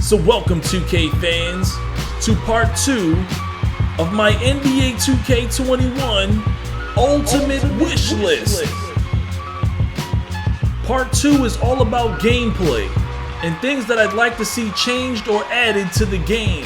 So welcome 2K fans to part 2 of my NBA 2K21 Ultimate Wish List. Part 2 is all about gameplay and things that I'd like to see changed or added to the game.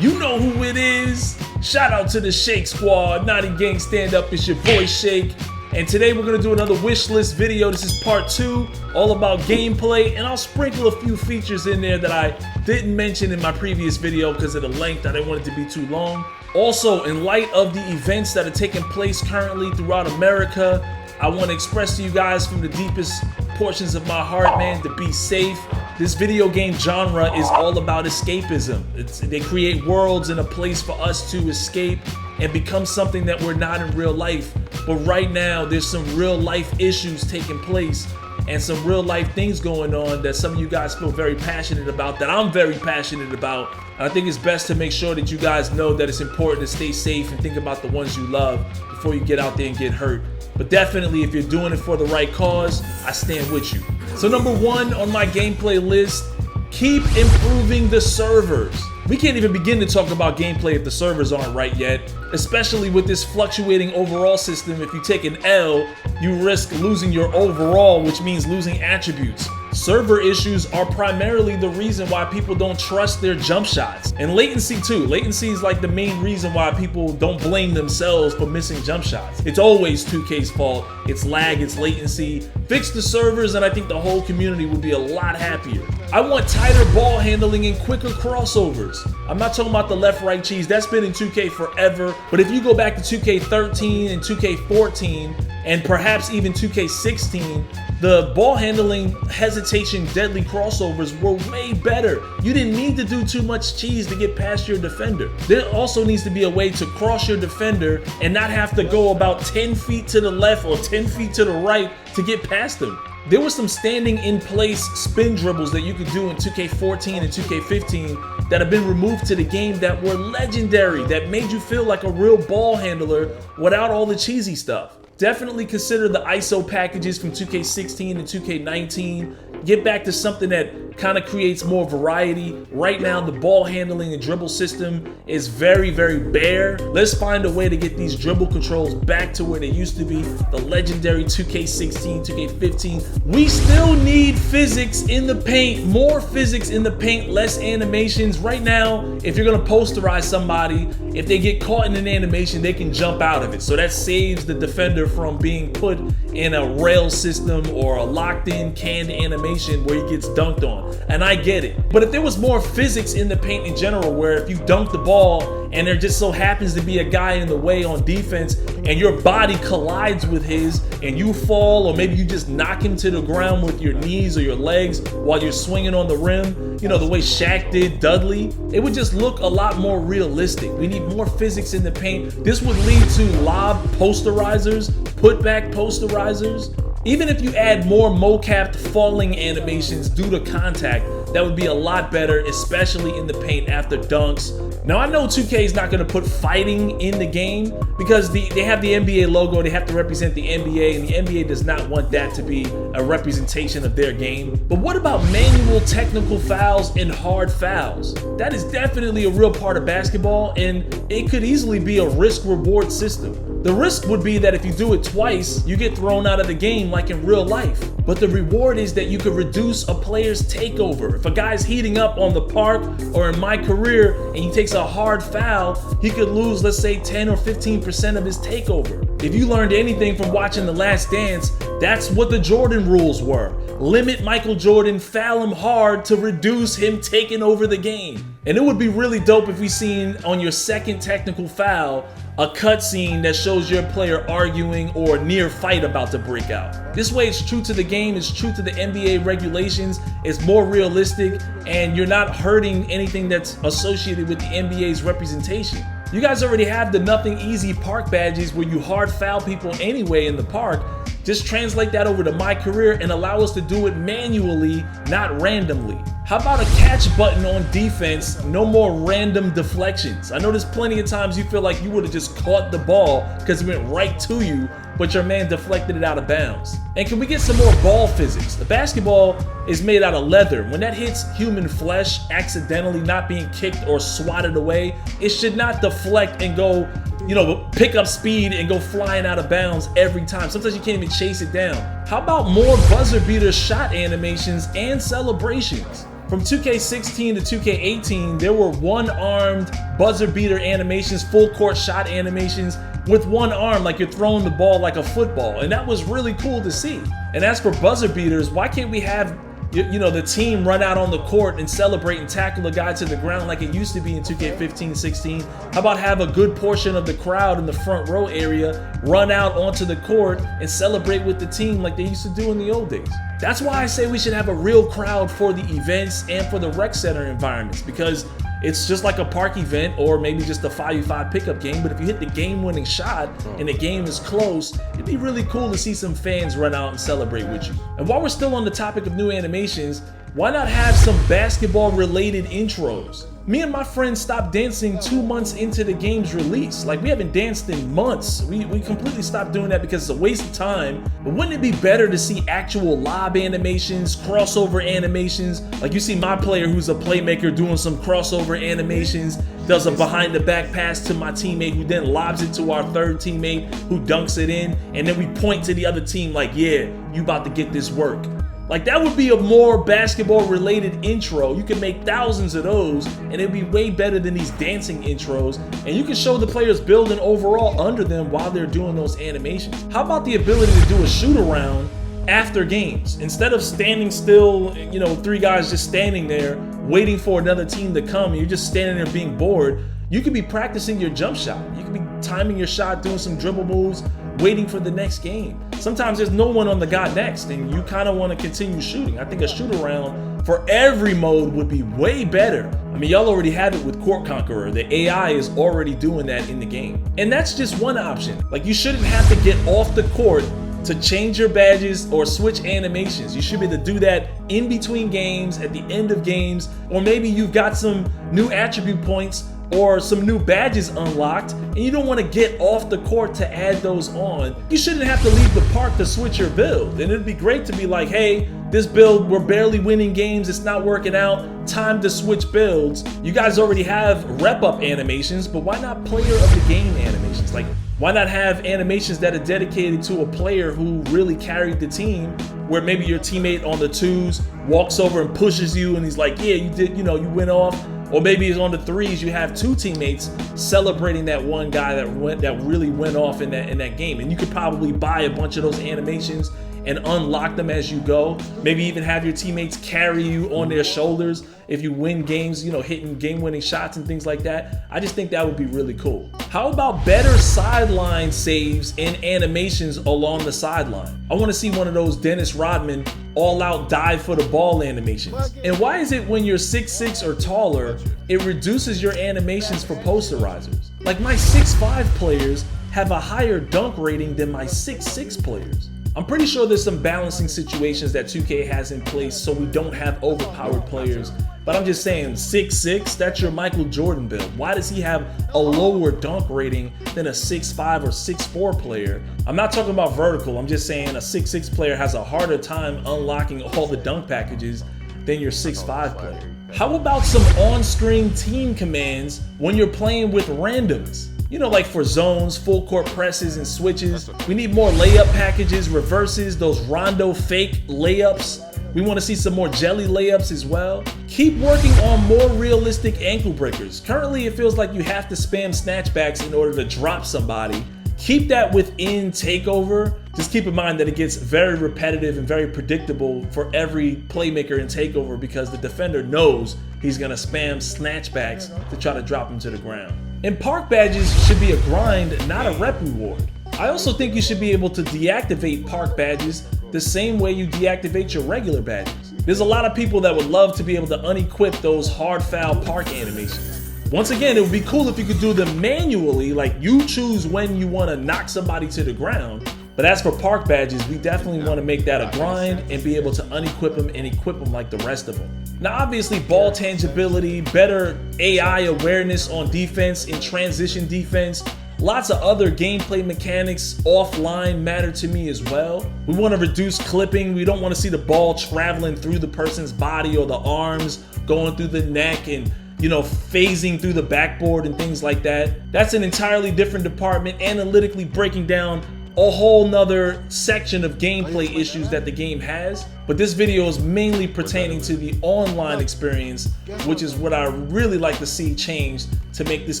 You know who it is. Shout out to the Shake Squad, Naughty Gang Stand Up, it's your boy Shake. And today we're gonna do another wish list video. This is part 2, all about gameplay, and I'll sprinkle a few features in there that I didn't mention in my previous video because of the length. I didn't want it to be too long. Also, in light of the events that are taking place currently throughout America, I want to express to you guys from the deepest portions of my heart, man, to be safe. This video game genre is all about escapism. They create worlds and a place for us to escape and become something that we're not in real life. But right now, there's some real life issues taking place and some real life things going on that some of you guys feel very passionate about, that I'm very passionate about. And I think it's best to make sure that you guys know that it's important to stay safe and think about the ones you love before you get out there and get hurt. But definitely, if you're doing it for the right cause, I stand with you. So number 1 on my gameplay list, keep improving the servers. We can't even begin to talk about gameplay if the servers aren't right yet, especially with this fluctuating overall system. If you take an L, you risk losing your overall, which means losing attributes. Server issues are primarily the reason why people don't trust their jump shots. And latency too. Latency is like the main reason why people don't blame themselves for missing jump shots. It's always 2K's fault. It's lag, it's latency. Fix the servers and I think the whole community would be a lot happier. I want tighter ball handling and quicker crossovers. I'm not talking about the left-right cheese. That's been in 2K forever. But if you go back to 2K13 and 2K14 and perhaps even 2K16, the ball handling, hesitation, deadly crossovers were way better. You didn't need to do too much cheese to get past your defender. There also needs to be a way to cross your defender and not have to go about 10 feet to the left or 10 feet to the right to get past them. There was some standing in place spin dribbles that you could do in 2K14 and 2K15 that have been removed to the game that were legendary, that made you feel like a real ball handler without all the cheesy stuff. Definitely consider the ISO packages from 2K16 and 2K19. Get back to something that kind of creates more variety. Right now, the ball handling and dribble system is very, very bare. Let's find a way to get these dribble controls back to where they used to be. The legendary 2K16, 2K15. We still need physics in the paint. More physics in the paint, less animations. Right now, if you're gonna posterize somebody, if they get caught in an animation, they can jump out of it. So that saves the defender from being put in a rail system or a locked in canned animation where he gets dunked on. And I get it. But if there was more physics in the paint in general, where if you dunk the ball and there just so happens to be a guy in the way on defense and your body collides with his and you fall, or maybe you just knock him to the ground with your knees or your legs while you're swinging on the rim, you know, the way Shaq did Dudley, it would just look a lot more realistic. We need more physics in the paint. This would lead to LOB Posterizers, PUTBACK Posterizers. Even if you add more mocapped falling animations due to contact, that would be a lot better, especially in the paint after dunks. Now I know 2K is not going to put fighting in the game because they have the NBA logo, they have to represent the NBA, and the NBA does not want that to be a representation of their game. But what about manual technical fouls and hard fouls? That is definitely a real part of basketball, and it could easily be a risk-reward system. The risk would be that if you do it twice, you get thrown out of the game like in real life. But the reward is that you could reduce a player's takeover. If a guy's heating up on the park or in my career and he takes a hard foul, he could lose, let's say, 10 or 15% of his takeover. If you learned anything from watching The Last Dance, that's what the Jordan rules were. Limit Michael Jordan, foul him hard to reduce him taking over the game. And it would be really dope if we seen on your second technical foul a cutscene that shows your player arguing or near fight about to break out. This way it's true to the game, it's true to the NBA regulations, it's more realistic, and you're not hurting anything that's associated with the NBA's representation. You guys already have the nothing easy park badges where you hard foul people anyway in the park. Just translate that over to my career and allow us to do it manually, not randomly. How about a catch button on defense? No more random deflections. I know there's plenty of times you feel like you would have just caught the ball because it went right to you, but your man deflected it out of bounds? And can we get some more ball physics? The basketball is made out of leather. When that hits human flesh, accidentally not being kicked or swatted away, it should not deflect and go, you know, pick up speed and go flying out of bounds every time. Sometimes you can't even chase it down. How about more buzzer beater shot animations and celebrations? From 2K16 to 2K18, there were one-armed buzzer beater animations, full court shot animations with one arm, like you're throwing the ball like a football. And that was really cool to see. And as for buzzer beaters, why can't we have, you know, the team run out on the court and celebrate and tackle a guy to the ground like it used to be in 2K15-16? How about have a good portion of the crowd in the front row area run out onto the court and celebrate with the team like they used to do in the old days? That's why I say we should have a real crowd for the events and for the rec center environments, because it's just like a park event or maybe just a 5v5 pickup game. But if you hit the game-winning shot and the game is close, it'd be really cool to see some fans run out and celebrate with you. And while we're still on the topic of new animations, why not have some basketball-related intros? Me and my friends stopped dancing 2 months into the game's release. Like, we haven't danced in months. We completely stopped doing that because it's a waste of time. But wouldn't it be better to see actual lob animations, crossover animations? Like, you see MyPlayer, who's a playmaker, doing some crossover animations, does a behind the back pass to my teammate, who then lobs it to our third teammate, who dunks it in, and then we point to the other team like, yeah, you about to get this work. Like, that would be a more basketball related intro. You can make thousands of those and it'd be way better than these dancing intros. And you can show the players building overall under them while they're doing those animations. How about the ability to do a shoot around after games? Instead of standing still, you know, 3 guys just standing there waiting for another team to come and you're just standing there being bored, you could be practicing your jump shot. You could be timing your shot, doing some dribble moves, waiting for the next game. Sometimes there's no one on the guy next and you kind of want to continue shooting. I think a shoot around for every mode would be way better. I mean, y'all already have it with Court Conqueror. The AI is already doing that in the game. And that's just one option. Like, you shouldn't have to get off the court to change your badges or switch animations. You should be able to do that in between games, at the end of games, or maybe you've got some new attribute points or some new badges unlocked and you don't want to get off the court to add those on. You shouldn't have to leave the park to switch your build. And it'd be great to be like, hey, this build, we're barely winning games, it's not working out, time to switch builds. You guys already have rep up animations, but why not player of the game animations? Like, why not have animations that are dedicated to a player who really carried the team, where maybe your teammate on the 2s walks over and pushes you and he's like, yeah, you did, you know, you went off. Or maybe it's on the 3s, you have 2 teammates celebrating that one guy that really went off in that game. And you could probably buy a bunch of those animations and unlock them as you go. Maybe even have your teammates carry you on their shoulders if you win games, you know, hitting game-winning shots and things like that. I just think that would be really cool. How about better sideline saves and animations along the sideline? I want to see one of those Dennis Rodman all-out dive for the ball animations. And why is it when you're 6'6" or taller, it reduces your animations for posterizers? Like, my 6'5" players have a higher dunk rating than my 6'6" players. I'm pretty sure there's some balancing situations that 2K has in place so we don't have overpowered players. But I'm just saying, 6'6", that's your Michael Jordan build. Why does he have a lower dunk rating than a 6'5" or 6'4" player? I'm not talking about vertical, I'm just saying a 6'6" player has a harder time unlocking all the dunk packages than your 6'5" player. How about some on-screen team commands when you're playing with randoms? You know, like for zones, full court presses, and switches. We need more layup packages, reverses, those Rondo fake layups. We want to see some more jelly layups as well. Keep working on more realistic ankle breakers. Currently, it feels like you have to spam snatchbacks in order to drop somebody. Keep that within Takeover. Just keep in mind that it gets very repetitive and very predictable for every playmaker in Takeover because the defender knows he's gonna spam snatchbacks to try to drop him to the ground. And park badges should be a grind, not a rep reward. I also think you should be able to deactivate park badges the same way you deactivate your regular badges. There's a lot of people that would love to be able to unequip those hard foul park animations. Once again, it would be cool if you could do them manually, like you choose when you want to knock somebody to the ground. But as for park badges, we definitely want to make that a grind and be able to unequip them and equip them like the rest of them. Now, obviously, ball tangibility, better AI awareness on defense, in transition defense, Lots of other gameplay mechanics offline matter to me as well. We want to reduce clipping. We don't want to see the ball traveling through the person's body or the arms, going through the neck and, you know, phasing through the backboard and things like that. That's an entirely different department, analytically breaking down a whole nother section of gameplay issues that the game has. But this video is mainly pertaining to the online experience, which is what I really like to see changed to make this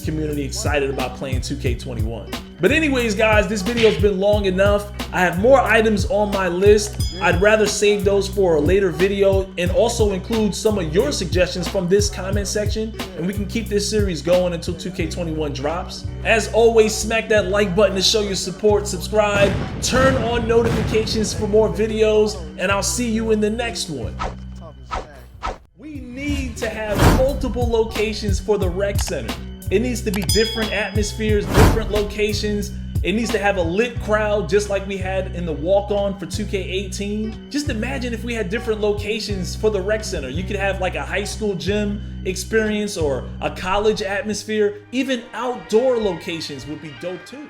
community excited about playing 2K21. But anyways, guys, this video's been long enough. I have more items on my list. I'd rather save those for a later video and also include some of your suggestions from this comment section, and we can keep this series going until 2K21 drops. As always, smack that like button to show your support, subscribe, turn on notifications for more videos, and I'll see you in the next one. We need to have multiple locations for the rec center. It needs to be different atmospheres, different locations. It needs to have a lit crowd just like we had in the walk-on for 2K18. Just imagine if we had different locations for the rec center. You could have like a high school gym experience or a college atmosphere. Even outdoor locations would be dope too.